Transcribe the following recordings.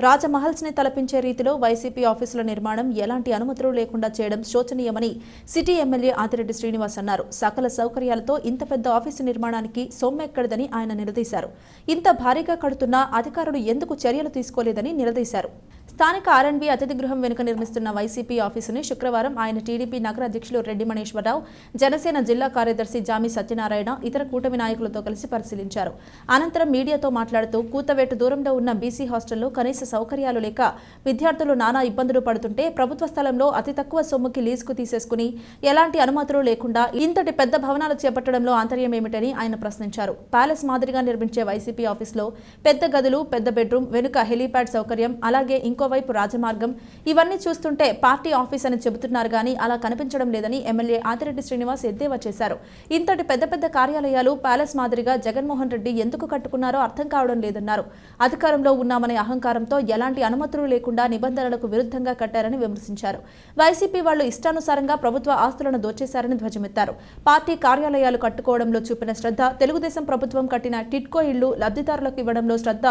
రాజమహల్స్ని తలపించే రీతిలో వైసీపీ ఆఫీసుల నిర్మాణం ఎలాంటి అనుమతులు లేకుండా చేయడం శోచనీయమని సిటీ ఎమ్మెల్యే ఆదిరెడ్డి శ్రీనివాస్ అన్నారు. సకల సౌకర్యాలతో ఇంత పెద్ద ఆఫీసు నిర్మాణానికి సొమ్మెక్కడదని ఆయన నిలదీశారు. ఇంత భారీగా కడుతున్నా అధికారులు ఎందుకు చర్యలు తీసుకోలేదని నిలదీశారు. స్థానిక ఆర్ఎండ్బి అతిథి గృహం వెనుక నిర్మిస్తున్న వైసీపీ ఆఫీసుని శుక్రవారం ఆయన టీడీపీ నగర అధ్యక్షులు రెడ్డి మణేశ్వరరావు, జనసేన జిల్లా కార్యదర్శి జామి సత్యనారాయణ, ఇతర కూటమి నాయకులతో కలిసి పరిశీలించారు. అనంతరం మీడియాతో మాట్లాడుతూ కూతవేటు దూరంలో ఉన్న బీసీ హాస్టల్లో కనీస సౌకర్యాలు లేక విద్యార్థులు నానా ఇబ్బందులు పడుతుంటే ప్రభుత్వ స్థలంలో అతి తక్కువ సొమ్ముకి లీజుకు తీసేసుకుని ఎలాంటి అనుమతులు లేకుండా ఇంతటి పెద్ద భవనాలు చేపట్టడంలో ఆంతర్యం ఏమిటని ఆయన ప్రశ్నించారు. ప్యాలెస్ మాదిరిగా నిర్మించే వైసీపీ ఆఫీసులో పెద్ద గదులు, పెద్ద బెడ్రూమ్, వెనుక హెలీప్యాడ్ సౌకర్యం, అలాగే ఇంకోవైపు రాజమార్గం, ఇవన్నీ చూస్తుంటే పార్టీ ఆఫీస్ అని చెబుతున్నారు గానీ అలా కనిపించడం లేదని ఎమ్మెల్యే ఆదిరెడ్డి శ్రీనివాస్ ఎద్దేవా చేశారు. ఇంతటి పెద్ద పెద్ద కార్యాలయాలు ప్యాలెస్ మాదిరిగా జగన్మోహన్ రెడ్డి ఎందుకు కట్టుకున్నారో అర్థం కావడం లేదన్నారు. అధికారంలో ఉన్నామనే అహంకారంతో ఎలాంటి అనుమతులు లేకుండా నిబంధనలకు విరుద్ధంగా కట్టారని విమర్శించారు. వైసీపీ వాళ్లు ఇష్టానుసారంగా ప్రభుత్వ ఆస్తులను దోచేశారని ధ్వజమెత్తారు. పార్టీ కార్యాలయాలు కట్టుకోవడంలో చూపిన శ్రద్ధ, తెలుగుదేశం ప్రభుత్వం కట్టిన టిట్కో ఇళ్లు లబ్ధిదారులకు ఇవ్వడంలో శ్రద్ధ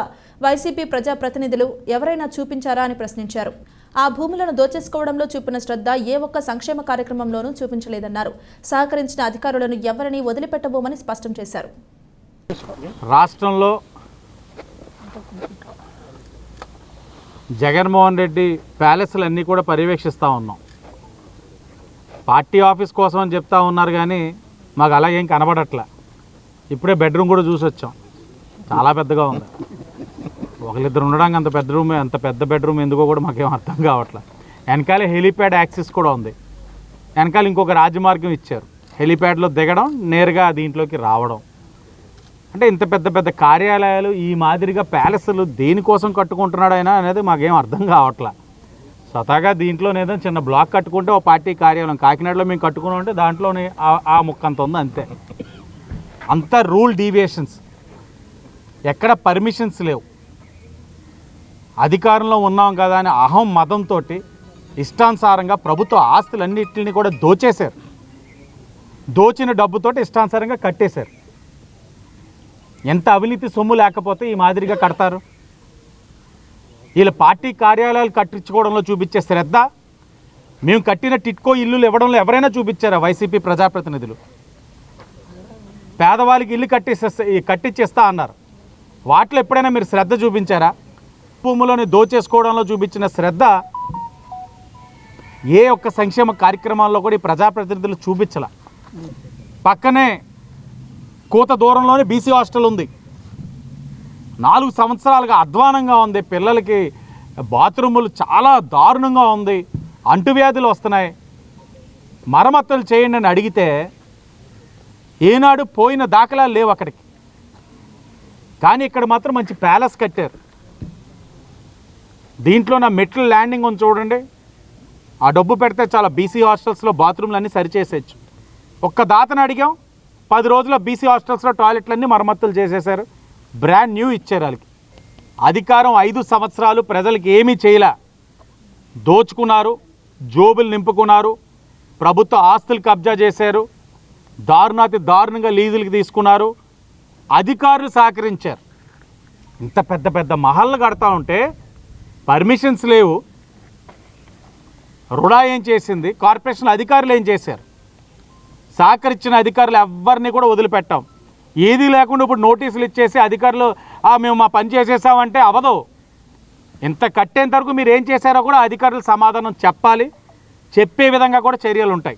వైసీపీ ప్రజాప్రతినిధులు ఎవరైనా చూపించారా అని ప్రశ్నించారు. ఆ భూములను దోచేసుకోవడంలో చూపిన శ్రద్ధ ఏ ఒక్క సంక్షేమ కార్యక్రమంలోనూ చూపించలేదన్నారు. సహకరించిన అధికారులను ఎవరిని వదిలిపెట్టబోమని స్పష్టం చేశారు. రాష్ట్రంలో జగన్మోహన్ రెడ్డి ప్యాలెస్లన్నీ కూడా పర్యవేక్షిస్తూ ఉన్నాం. పార్టీ ఆఫీస్ కోసం అని చెప్తా ఉన్నారు కానీ మాకు అలాగేం కనబడట్లే. ఇప్పుడే బెడ్రూమ్ కూడా చూసి వచ్చాం, చాలా పెద్దగా ఉంది. ఒకరిద్దరు ఉండడానికి అంత పెద్ద బెడ్రూమ్ ఎందుకో కూడా మాకేం అర్థం కావట్లేదు. వెనకాల హెలీప్యాడ్ యాక్సెస్ కూడా ఉంది. వెనకాల ఇంకొక రాజమార్గం ఇచ్చారు, హెలీప్యాడ్లో దిగడం, నేరుగా దీంట్లోకి రావడం. అంటే ఇంత పెద్ద పెద్ద కార్యాలయాలు ఈ మాదిరిగా ప్యాలెస్లు దేనికోసం కట్టుకుంటున్నాడు ఆయన అనేది మాకేం అర్థం కావట్లే. స్వతహాగా దీంట్లోనేదో చిన్న బ్లాక్ కట్టుకుంటే ఓ పార్టీ కార్యాలయం కాకినాడలో మేము కట్టుకుని ఉంటే దాంట్లోనే ఆ ముక్కంత ఉంది అంతే. అంత రూల్ డీవియేషన్స్, ఎక్కడ పర్మిషన్స్ లేవు. అధికారంలో ఉన్నాం కదా అని అహం మదంతో ఇష్టానుసారంగా ప్రభుత్వ ఆస్తులన్నింటినీ కూడా దోచేశారు. దోచిన డబ్బుతో ఇష్టానుసారంగా కట్టేశారు. ఎంత అవినీతి సొమ్ము లేకపోతే ఈ మాదిరిగా కడతారు? వీళ్ళ పార్టీ కార్యాలయాలు కట్టించుకోవడంలో చూపించే శ్రద్ధ మేము కట్టిన టిట్కో ఇల్లులు ఇవ్వడంలో ఎవరైనా చూపించారా వైసీపీ ప్రజాప్రతినిధులు? పేదవాళ్ళకి ఇల్లు కట్టించేస్తా అన్నారు, వాటిలో ఎప్పుడైనా మీరు శ్రద్ధ చూపించారా? భూములను దోచేసుకోవడంలో చూపించిన శ్రద్ధ ఏ ఒక్క సంక్షేమ కార్యక్రమాల్లో కూడా ఈ ప్రజాప్రతినిధులు చూపించాల. పక్కనే కోత దూరంలోనే బీసీ హాస్టల్ ఉంది. 4 సంవత్సరాలుగా అధ్వానంగా ఉంది. పిల్లలకి బాత్రూములు చాలా దారుణంగా ఉంది, అంటువ్యాధులు వస్తున్నాయి. మరమ్మతులు చేయండి అని అడిగితే ఏనాడు పోయిన దాఖలాలు లేవు అక్కడికి. కానీ ఇక్కడ మాత్రం మంచి ప్యాలెస్ కట్టారు. దీంట్లో నా మెట్ల ల్యాండింగ్ ఉంది చూడండి, ఆ డబ్బు పెడితే చాలా బీసీ హాస్టల్స్లో బాత్రూమ్లు అన్నీ సరిచేసేయచ్చు. ఒక్క దాతను అడిగాం, 10 రోజుల్లో బీసీ హాస్టల్స్లో టాయిలెట్లన్నీ మరమ్మతులు చేసేశారు, బ్రాండ్ న్యూ ఇచ్చారు వాళ్ళకి. అధికారం 5 సంవత్సరాలు ప్రజలకు ఏమీ చేయలే. దోచుకున్నారు, జోబులు నింపుకున్నారు, ప్రభుత్వ ఆస్తులు కబ్జా చేశారు, దారుణాతి దారుణంగా లీజులకి తీసుకున్నారు. అధికారులు సహకరించారు. ఇంత పెద్ద పెద్ద మహల్లు కడతా ఉంటే పర్మిషన్స్ లేవు. రుడా ఏం చేసింది? కార్పొరేషన్ అధికారులు ఏం చేశారు? సహకరించిన అధికారులు ఎవరిని కూడా వదిలిపెట్టాం. ఏదీ లేకుండా ఇప్పుడు నోటీసులు ఇచ్చేసి అధికారులు మేము మా పని చేసేసామంటే అవదు. ఇంత కట్టేంత వరకు మీరు ఏం చేశారో కూడా అధికారులు సమాధానం చెప్పాలి. చెప్పే విధంగా కూడా చర్యలు ఉంటాయి.